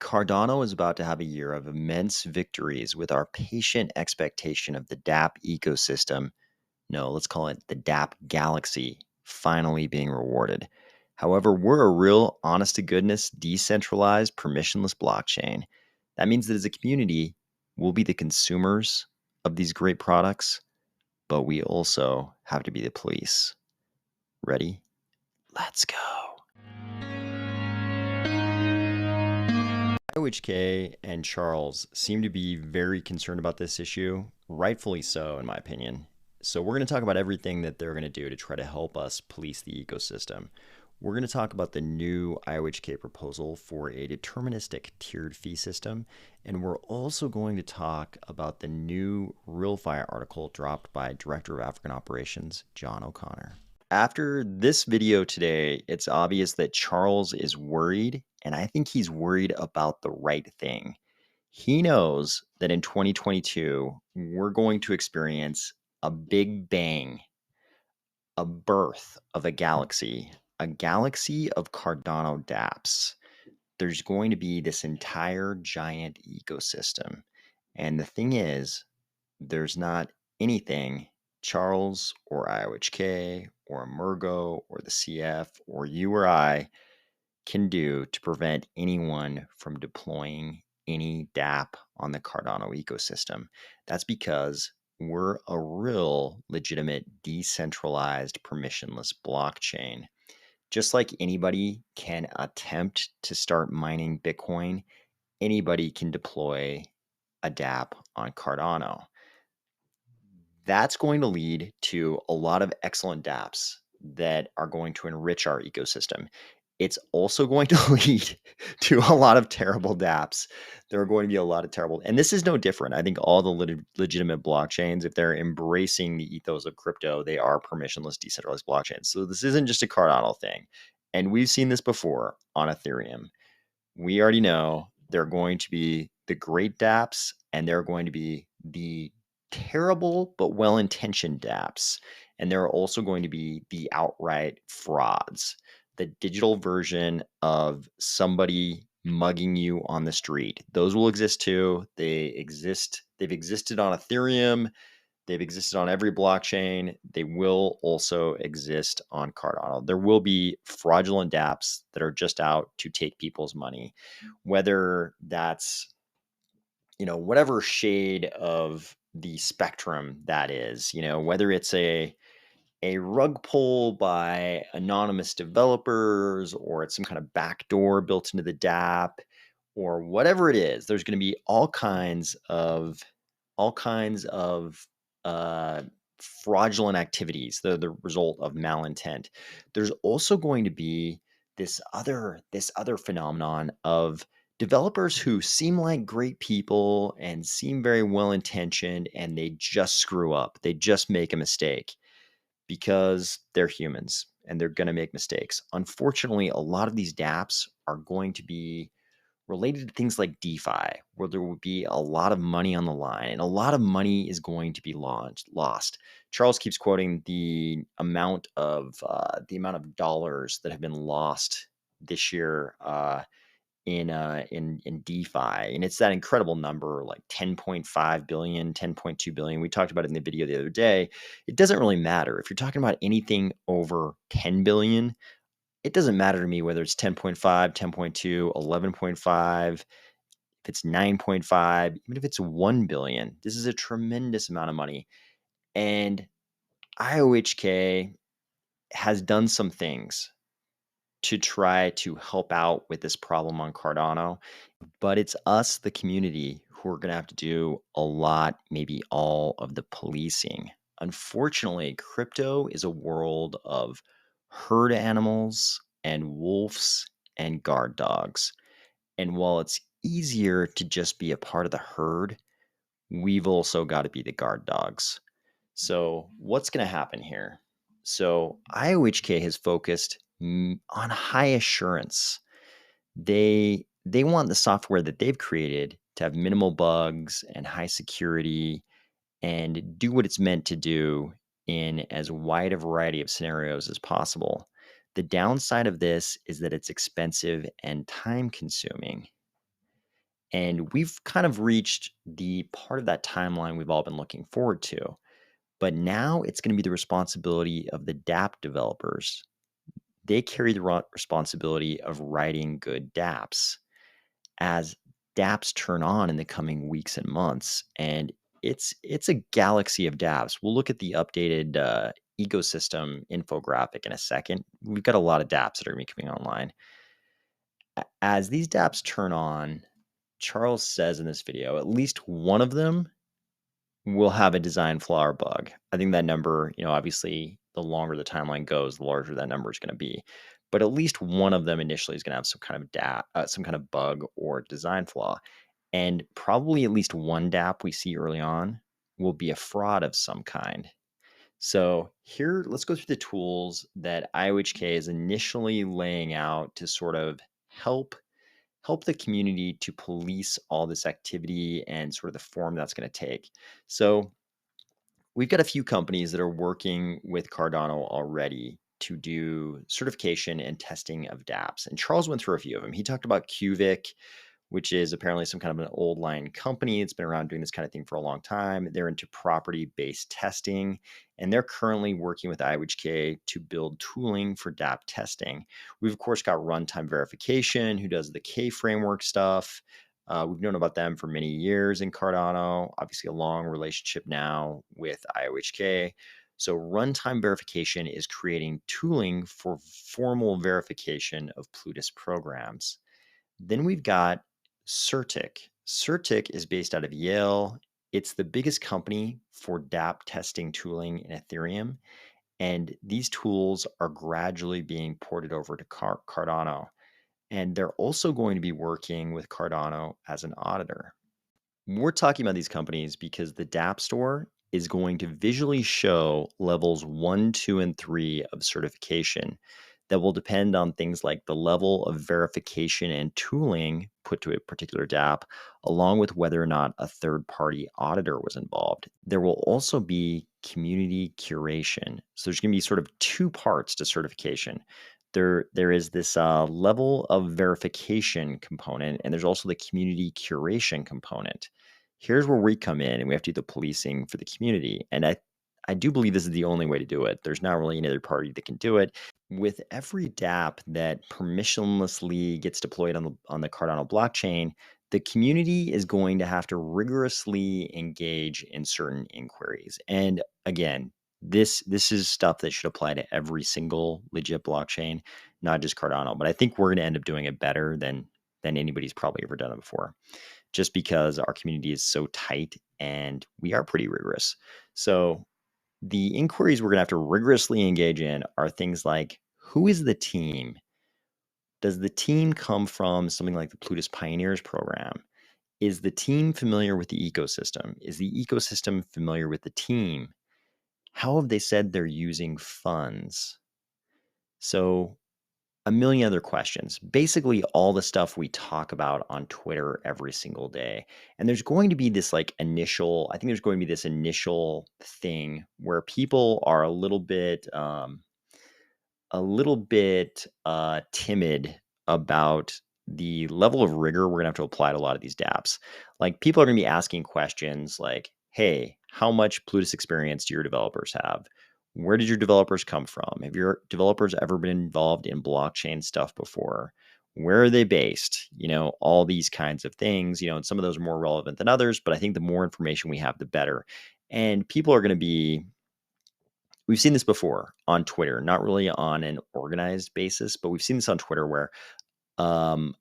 Cardano is about to have a year of immense victories with our patient expectation of the dApp ecosystem. No, let's call it the dApp galaxy finally being rewarded. However, we're a real, honest to goodness, decentralized, permissionless blockchain. That means that as a community, we'll be the consumers of these great products, but we also have to be the police. Ready? Let's go. IOHK and Charles seem to be very concerned about this issue, rightfully so, in my opinion. So, we're going to talk about everything that they're going to do to try to help us police the ecosystem. We're going to talk about the new IOHK proposal for a deterministic tiered fee system, and we're also going to talk about the new RealFi article dropped by Director of African Operations, John O'Connor. After this video today, it's obvious that Charles is worried, and I think he's worried about the right thing. He knows that in 2022, we're going to experience a big bang, a birth of a galaxy of Cardano dApps. There's going to be this entire giant ecosystem. And the thing is, there's not anything Charles or IOHK or Emergo or the CF or you or I can do to prevent anyone from deploying any dApp on the Cardano ecosystem. That's because we're a real legitimate decentralized permissionless blockchain. Just like anybody can attempt to start mining Bitcoin, anybody can deploy a dApp on Cardano. That's going to lead to a lot of excellent dApps that are going to enrich our ecosystem. It's also going to lead to a lot of terrible dApps. There are going to be a lot of terrible, and this is no different. I think all the legitimate blockchains, if they're embracing the ethos of crypto, they are permissionless, decentralized blockchains. So this isn't just a Cardano thing. And we've seen this before on Ethereum. We already know there are going to be the great dApps, and there are going to be the terrible but well-intentioned dApps. And there are also going to be the outright frauds, the digital version of somebody mugging you on the street. Those will exist too. They exist. They've existed on Ethereum. They've existed on every blockchain. They will also exist on Cardano. There will be fraudulent dApps that are just out to take people's money, whether that's, whatever shade of the spectrum that is, whether it's a rug pull by anonymous developers or it's some kind of backdoor built into the dApp or whatever it is. There's going to be all kinds of uh, fraudulent activities, the result of malintent. There's also going to be this other phenomenon of developers who seem like great people and seem very well intentioned, and they just screw up. They just make a mistake because they're humans and they're going to make mistakes. Unfortunately, a lot of these dApps are going to be related to things like DeFi, where there will be a lot of money on the line and a lot of money is going to be lost. Charles keeps quoting the amount of dollars that have been lost this year in DeFi, and it's that incredible number, like 10.5 billion, 10.2 billion. We talked about it in the video the other day. It doesn't really matter if you're talking about anything over 10 billion. It doesn't matter to me whether it's 10.5, 10.2, 11.5, if it's 9.5, even if it's 1 billion. This is a tremendous amount of money. And IOHK has done some things to try to help out with this problem on Cardano, but it's us, the community, who are going to have to do a lot, maybe all of the policing. Unfortunately, crypto is a world of herd animals and wolves and guard dogs. And while it's easier to just be a part of the herd, we've also got to be the guard dogs. So what's going to happen here? So IOHK has focused on high assurance. They want the software that they've created to have minimal bugs and high security and do what it's meant to do in as wide a variety of scenarios as possible. The downside of this is that it's expensive and time consuming. And we've kind of reached the part of that timeline we've all been looking forward to. But now it's going to be the responsibility of the dApp developers. They carry the responsibility of writing good dApps as dApps turn on in the coming weeks and months. And it's a galaxy of dApps. We'll look at the updated ecosystem infographic in a second. We've got a lot of dApps that are going to be coming online. As these dApps turn on, Charles says in this video, at least one of them will have a design flaw or bug. I think that number, obviously the longer the timeline goes, the larger that number is going to be. But at least one of them initially is going to have some kind of bug or design flaw. And probably at least one dApp we see early on will be a fraud of some kind. So here, let's go through the tools that IOHK is initially laying out to sort of help the community to police all this activity and sort of the form that's going to take. So we've got a few companies that are working with Cardano already to do certification and testing of dApps. And Charles went through a few of them. He talked about Cuvic, which is apparently some kind of an old line company. It's been around doing this kind of thing for a long time. They're into property-based testing, and they're currently working with IOHK to build tooling for dApp testing. We've, of course, got Runtime Verification, who does the K-framework stuff. We've known about them for many years in Cardano, obviously a long relationship now with IOHK. So Runtime Verification is creating tooling for formal verification of Plutus programs. Then we've got Certic. Certic is based out of Yale. It's the biggest company for dApp testing tooling in Ethereum. And these tools are gradually being ported over to Cardano. And they're also going to be working with Cardano as an auditor. We're talking about these companies because the dApp store is going to visually show levels 1, 2, and 3 of certification that will depend on things like the level of verification and tooling put to a particular dApp, along with whether or not a third-party auditor was involved. There will also be community curation. So there's going to be sort of two parts to certification. There is this level of verification component, and there's also the community curation component. Here's where we come in, and we have to do the policing for the community. And I do believe this is the only way to do it. There's not really any other party that can do it. With every dApp that permissionlessly gets deployed on the Cardano blockchain, the community is going to have to rigorously engage in certain inquiries. And again, this is stuff that should apply to every single legit blockchain, not just Cardano. But I think we're going to end up doing it better than anybody's probably ever done it before, just because our community is so tight and we are pretty rigorous. So the inquiries we're going to have to rigorously engage in are things like, who is the team? Does the team come from something like the Plutus Pioneers program? Is the team familiar with the ecosystem? Is the ecosystem familiar with the team? How have they said they're using funds? So a million other questions. Basically, all the stuff we talk about on Twitter every single day. And there's going to be this I think there's going to be this initial thing where people are a little bit timid about the level of rigor we're going to have to apply to a lot of these dApps. Like, people are going to be asking questions like, hey, how much Plutus experience do your developers have? Where did your developers come from? Have your developers ever been involved in blockchain stuff before? Where are they based? All these kinds of things, and some of those are more relevant than others, but I think the more information we have, the better. And people are going to be, we've seen this before on Twitter, not really on an organized basis, but we've seen this on Twitter where um,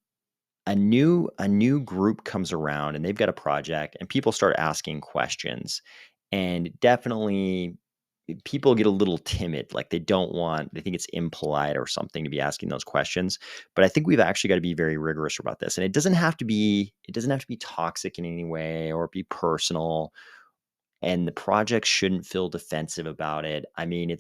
a new group comes around and they've got a project and people start asking questions, and definitely people get a little timid, like they think it's impolite or something to be asking those questions. But I think we've actually got to be very rigorous about this, and it doesn't have to be toxic in any way or be personal, and the project shouldn't feel defensive about it. I mean,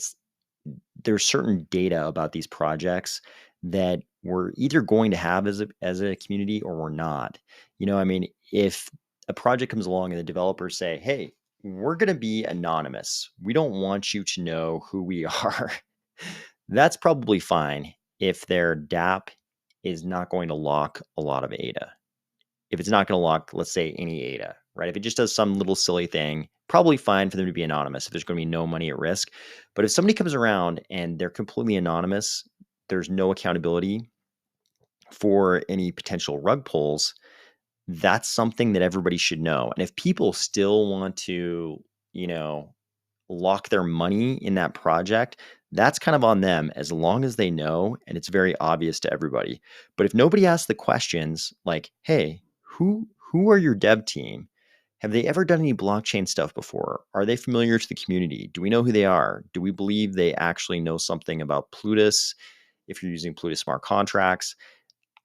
there's certain data about these projects that we're either going to have as a community or we're not. I mean, if a project comes along and the developers say, hey, we're going to be anonymous, we don't want you to know who we are, that's probably fine if their dApp is not going to lock a lot of ADA. if it's not going to lock, let's say, any ADA, right? If it just does some little silly thing, probably fine for them to be anonymous if there's going to be no money at risk. But if somebody comes around and they're completely anonymous, there's no accountability for any potential rug pulls, that's something that everybody should know. And if people still want to, you know, lock their money in that project, that's kind of on them as long as they know and it's very obvious to everybody. But if nobody asks the questions like, hey, who are your dev team? Have they ever done any blockchain stuff before? Are they familiar to the community? Do we know who they are? Do we believe they actually know something about Plutus if you're using Plutus smart contracts?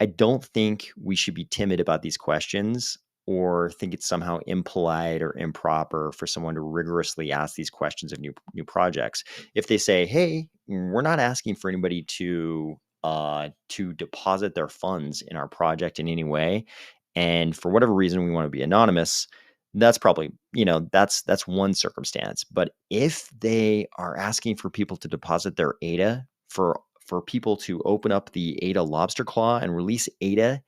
I don't think we should be timid about these questions or think it's somehow impolite or improper for someone to rigorously ask these questions of new projects. If they say, "Hey, we're not asking for anybody to deposit their funds in our project in any way, and for whatever reason we want to be anonymous," that's probably, that's one circumstance. But if they are asking for people to deposit their ADA for people to open up the ADA lobster claw and release ADA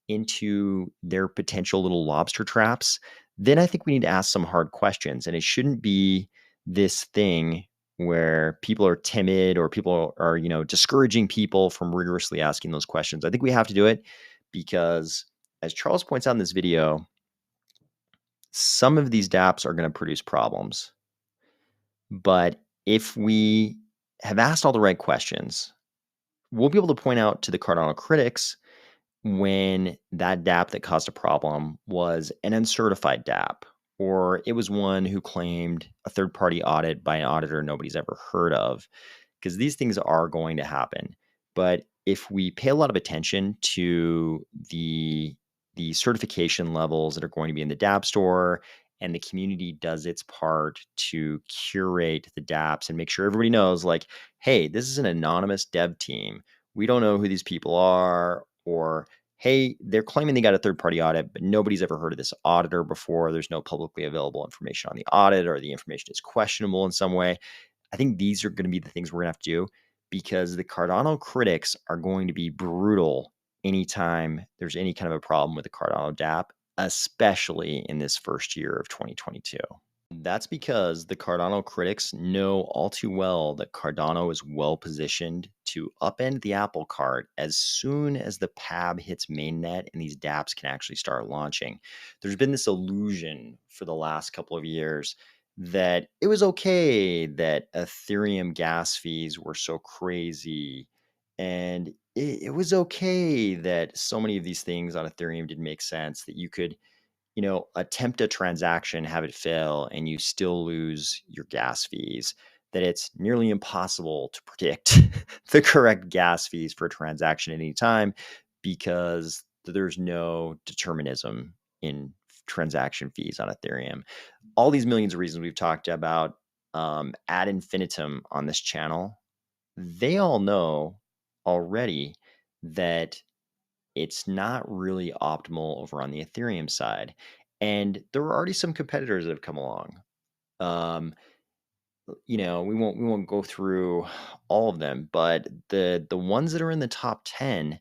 into their potential little lobster traps, then I think we need to ask some hard questions. And it shouldn't be this thing where people are timid or people are, discouraging people from rigorously asking those questions. I think we have to do it because, as Charles points out in this video, some of these dApps are going to produce problems. But if we have asked all the right questions, we'll be able to point out to the Cardano critics when that dApp that caused a problem was an uncertified dApp, or it was one who claimed a third-party audit by an auditor nobody's ever heard of, because these things are going to happen. But if we pay a lot of attention to the certification levels that are going to be in the dApp store, and the community does its part to curate the dApps and make sure everybody knows, like, hey, this is an anonymous dev team. We don't know who these people are, or hey, they're claiming they got a third-party audit, but nobody's ever heard of this auditor before. There's no publicly available information on the audit, or the information is questionable in some way. I think these are going to be the things we're going to have to do because the Cardano critics are going to be brutal anytime there's any kind of a problem with the Cardano dApp, especially in this first year of 2022. That's because the Cardano critics know all too well that Cardano is well positioned to upend the apple cart as soon as the PAB hits mainnet and these dApps can actually start launching. There's been this illusion for the last couple of years that it was okay that Ethereum gas fees were so crazy, and it was okay that so many of these things on Ethereum didn't make sense, that you could attempt a transaction, have it fail, and you still lose your gas fees, that it's nearly impossible to predict the correct gas fees for a transaction at any time because there's no determinism in transaction fees on Ethereum. All these millions of reasons we've talked about ad infinitum on this channel, they all know already that it's not really optimal over on the Ethereum side. And there are already some competitors that have come along. Um, we won't go through all of them, but the ones that are in the top 10,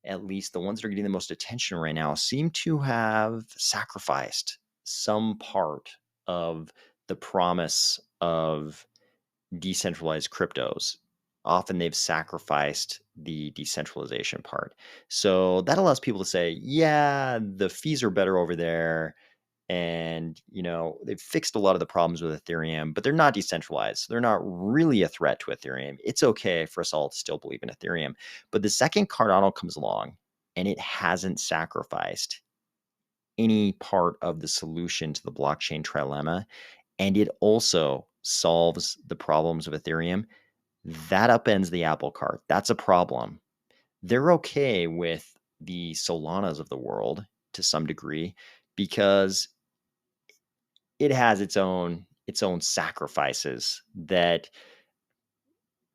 at least the ones that are getting the most attention right now, seem to have sacrificed some part of the promise of decentralized cryptos. Often they've sacrificed the decentralization part. So that allows people to say, yeah, the fees are better over there. And, they've fixed a lot of the problems with Ethereum, but they're not decentralized. So they're not really a threat to Ethereum. It's okay for us all to still believe in Ethereum. But the second Cardano comes along and it hasn't sacrificed any part of the solution to the blockchain trilemma, and it also solves the problems of Ethereum, that upends the apple cart. That's a problem. They're okay with the Solanas of the world to some degree because it has its own sacrifices that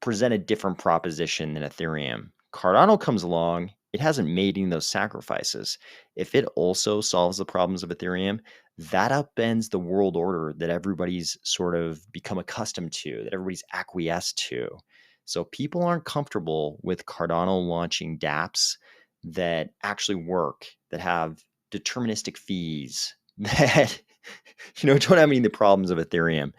present a different proposition than Ethereum. Cardano comes along, it hasn't made any of those sacrifices. If it also solves the problems of Ethereum, that upends the world order that everybody's sort of become accustomed to, that everybody's acquiesced to. So people aren't comfortable with Cardano launching dApps that actually work, that have deterministic fees that don't have any of the problems of Ethereum.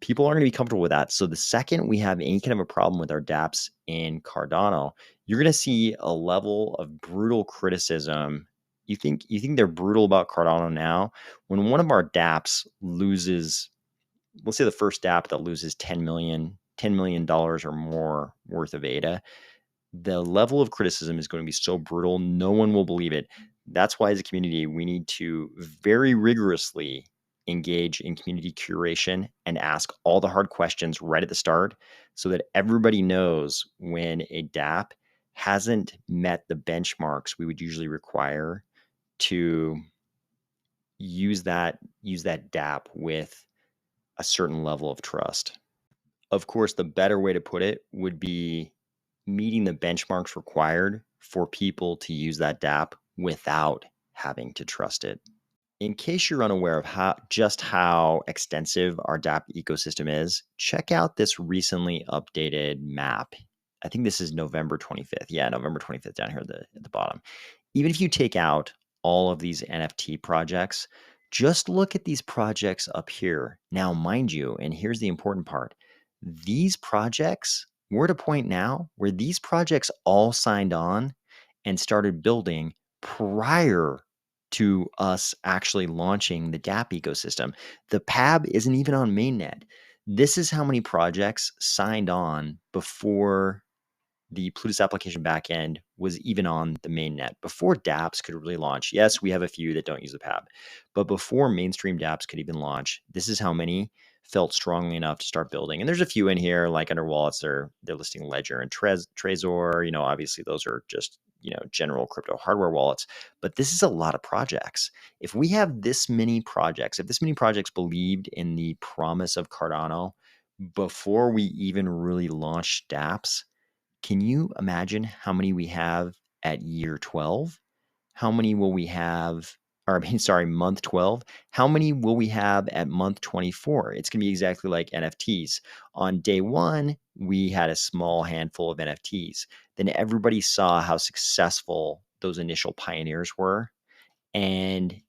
People aren't going to be comfortable with that. So the second we have any kind of a problem with our dApps in Cardano, you're going to see a level of brutal criticism. You think they're brutal about Cardano now? When one of our dApps loses, let's say the first dApp that loses $10 million or more worth of ADA, the level of criticism is going to be so brutal, no one will believe it. That's why, as a community, we need to very rigorously engage in community curation and ask all the hard questions right at the start so that everybody knows when a dApp hasn't met the benchmarks we would usually require to use that dApp with a certain level of trust. Of course, the better way to put it would be meeting the benchmarks required for people to use that dApp without having to trust it. In case you're unaware of how extensive our dApp ecosystem is, check out this recently updated map. I think this is November 25th. Yeah, November 25th down here at the bottom. Even if you take out all of these NFT projects, just look at these projects up here. Now, mind you, and here's the important part, these projects, we're at a point now where these projects all signed on and started building prior to us actually launching the dApp ecosystem. The PAB isn't even on mainnet. This is how many projects signed on before the Plutus application backend was even on the mainnet, before dApps could really launch. Yes, we have a few that don't use the PAB, but before mainstream dApps could even launch, this is how many felt strongly enough to start building. And there's a few in here, like under wallets, they're listing Ledger and Trezor. Obviously those are just general crypto hardware wallets. But this is a lot of projects. If we have this many projects, if this many projects believed in the promise of Cardano before we even really launched dApps, can you imagine how many we have at year 12? How many will we have, or I mean, sorry, month 12? How many will we have at month 24? It's going to be exactly like NFTs. On day one, we had a small handful of NFTs. Then everybody saw how successful those initial pioneers were. And,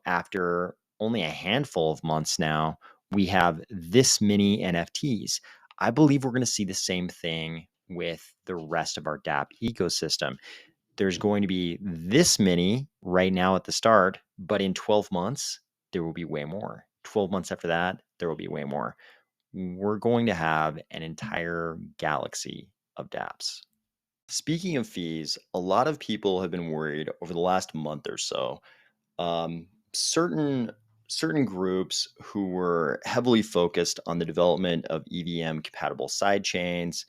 after only a handful of months now, we have this many NFTs. I believe we're going to see the same thing with the rest of our dApp ecosystem. There's going to be this many right now at the start, but in 12 months, there will be way more. 12 months after that, there will be way more. We're going to have an entire galaxy of dApps. Speaking of fees, a lot of people have been worried over the last month or so. Certain groups who were heavily focused on the development of EVM compatible sidechains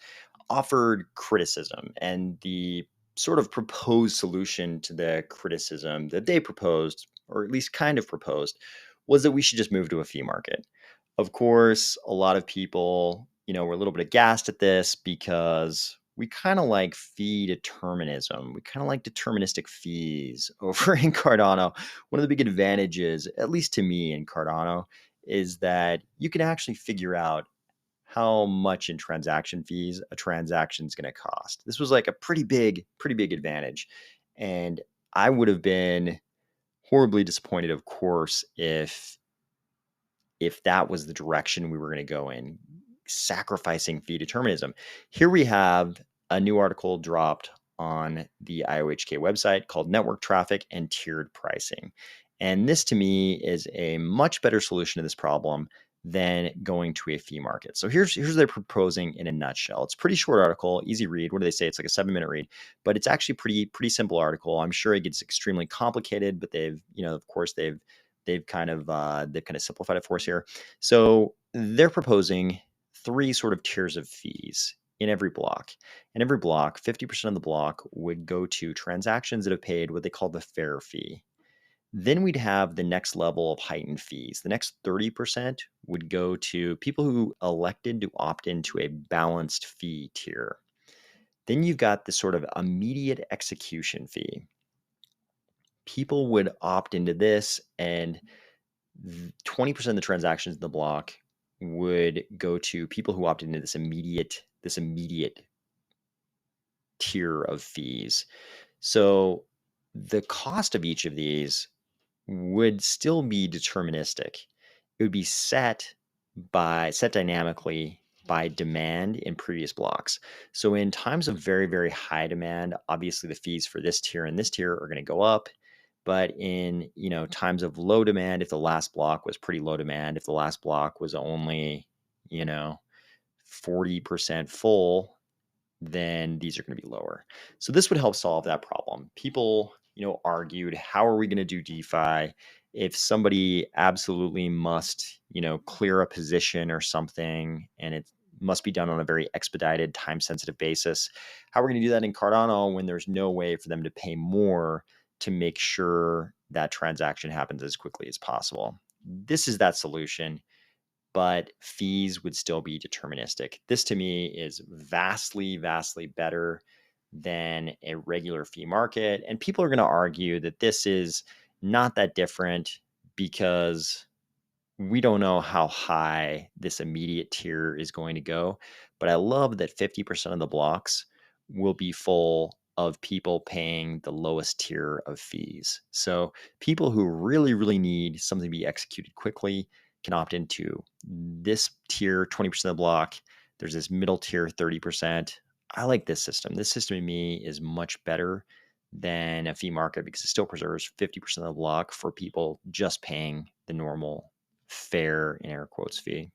offered criticism, and the sort of proposed solution to the criticism that they proposed, or at least kind of proposed, was that we should just move to a fee market. Of course, a lot of people, were a little bit aghast at this because we kind of like fee determinism. We kind of like deterministic fees over in Cardano. One of the big advantages, at least to me in Cardano, is that you can actually figure out how much in transaction fees a transaction is going to cost. This was like a pretty big advantage. And I would have been horribly disappointed, of course, if that was the direction we were going to go in, sacrificing fee determinism. Here we have a new article dropped on the IOHK website called Network Traffic and Tiered Pricing. And this to me is a much better solution to this problem than going to a fee market. So here's what they're proposing in a nutshell. It's a pretty short article, easy read. What do they say? It's like a 7-minute read, but it's actually pretty simple article. I'm sure it gets extremely complicated, but they've kind of simplified it for us here. So they're proposing 3 sort of tiers of fees in every block. In every block, 50% of the block would go to transactions that have paid what they call the fair fee. Then we'd have the next level of heightened fees. The next 30% would go to people who elected to opt into a balanced fee tier. Then you've got the sort of immediate execution fee. People would opt into this, and 20% of the transactions in the block would go to people who opted into this immediate tier of fees. So the cost of each of these would still be deterministic. It would be set dynamically by demand in previous blocks. So in times of very, very high demand, obviously the fees for this tier and this tier are going to go up. But in, times of low demand, if the last block was pretty low demand, if the last block was only, you know, 40% full, then these are going to be lower. So this would help solve that problem. People, argued, how are we going to do DeFi if somebody absolutely must, clear a position or something, and it must be done on a very expedited, time-sensitive basis? How are we going to do that in Cardano when there's no way for them to pay more to make sure that transaction happens as quickly as possible? This is that solution, but fees would still be deterministic. This to me is vastly, vastly better than a regular fee market. And people are going to argue that this is not that different because we don't know how high this immediate tier is going to go. But I love that 50% of the blocks will be full of people paying the lowest tier of fees. So people who really, really need something to be executed quickly can opt into this tier, 20% of the block. There's this middle tier, 30%. I like this system. This system to me is much better than a fee market because it still preserves 50% of the block for people just paying the normal fair in air quotes fee.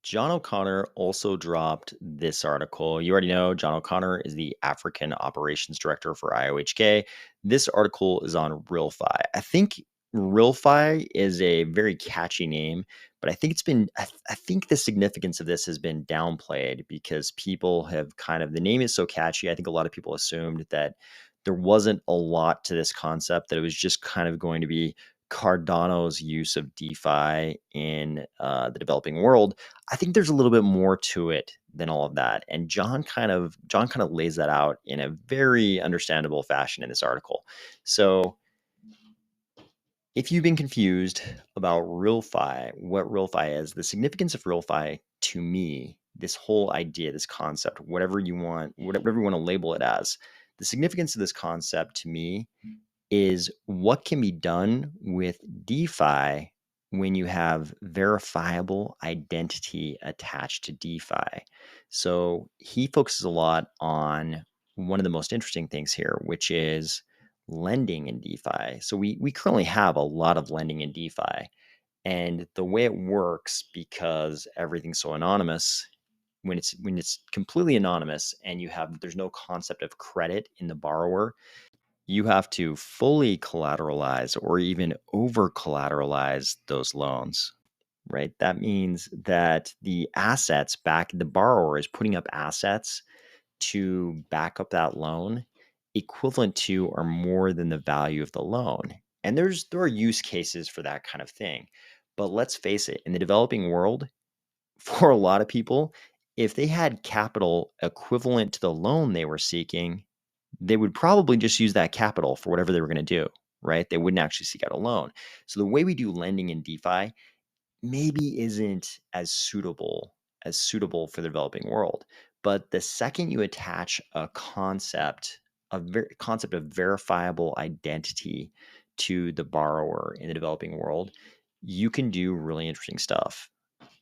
John O'Connor also dropped this article. You already know John O'Connor is the African Operations Director for IOHK. This article is on RealFi. I think RealFi is a very catchy name, but I think I think the significance of this has been downplayed because people have the name is so catchy. I think a lot of people assumed that there wasn't a lot to this concept, that it was just kind of going to be Cardano's use of DeFi in the developing world. I think there's a little bit more to it than all of that, and John kind of lays that out in a very understandable fashion in this article. So, if you've been confused about RealFi, what RealFi is, the significance of RealFi to me, this whole idea, this concept, whatever you want to label it as, the significance of this concept to me is what can be done with DeFi when you have verifiable identity attached to DeFi. So he focuses a lot on one of the most interesting things here, which is lending in DeFi. So we currently have a lot of lending in DeFi. And the way it works, because everything's so anonymous, when it's completely anonymous and there's no concept of credit in the borrower, you have to fully collateralize or even over collateralize those loans, right? That means that the borrower is putting up assets to back up that loan equivalent to or more than the value of the loan. And there are use cases for that kind of thing. But let's face it, in the developing world, for a lot of people, if they had capital equivalent to the loan they were seeking, they would probably just use that capital for whatever they were going to do, right? They wouldn't actually seek out a loan. So the way we do lending in DeFi maybe isn't as suitable for the developing world. But the second you attach a concept of verifiable identity to the borrower in the developing world, you can do really interesting stuff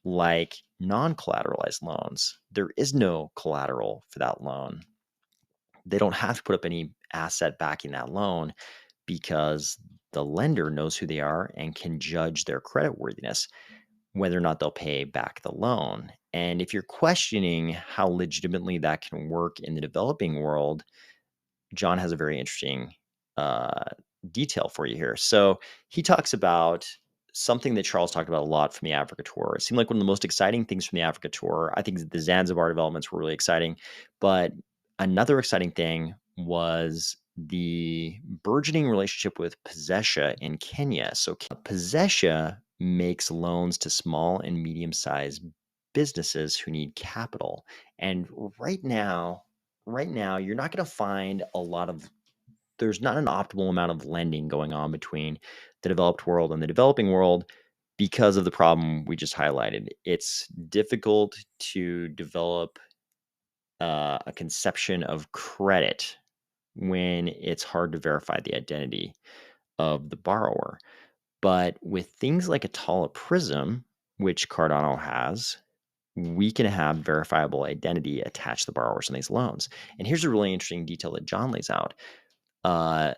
like non-collateralized loans. There is no collateral for that loan. They don't have to put up any asset backing that loan because the lender knows who they are and can judge their credit worthiness, whether or not they'll pay back the loan. And if you're questioning how legitimately that can work in the developing world, John has a very interesting uh, detail for you here. So he talks about something that Charles talked about a lot from the Africa tour. It seemed like one of the most exciting things from the Africa tour. I think the Zanzibar developments were really exciting, but another exciting thing was the burgeoning relationship with Possessia in Kenya. So Possessia makes loans to small and medium-sized businesses who need capital. And right now you're not going to find there's not an optimal amount of lending going on between the developed world and the developing world because of the problem we just highlighted. It's difficult to develop a conception of credit when it's hard to verify the identity of the borrower. But with things like a Atala Prism, which Cardano has, we can have verifiable identity attached to the borrowers on these loans. And here's a really interesting detail that John lays out.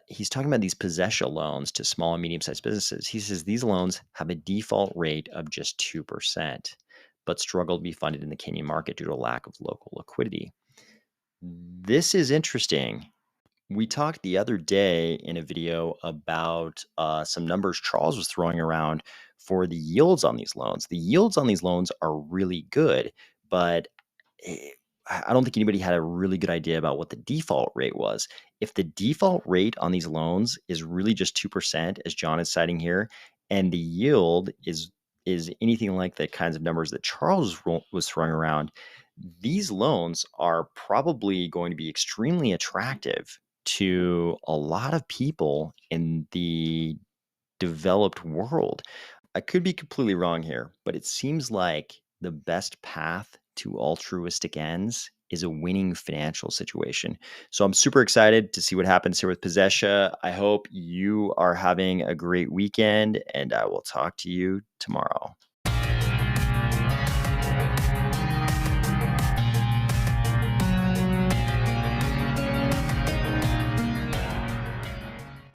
He's talking about these possession loans to small and medium-sized businesses. He says these loans have a default rate of just 2%, but struggle to be funded in the Kenyan market due to a lack of local liquidity. This is interesting. We talked the other day in a video about some numbers Charles was throwing around for the yields on these loans. The yields on these loans are really good, but I don't think anybody had a really good idea about what the default rate was. If the default rate on these loans is really just 2%, as John is citing here, and the yield is anything like the kinds of numbers that Charles was throwing around, these loans are probably going to be extremely attractive to a lot of people in the developed world. I could be completely wrong here, but it seems like the best path to altruistic ends is a winning financial situation. So I'm super excited to see what happens here with Possessia. I hope you are having a great weekend, and I will talk to you tomorrow.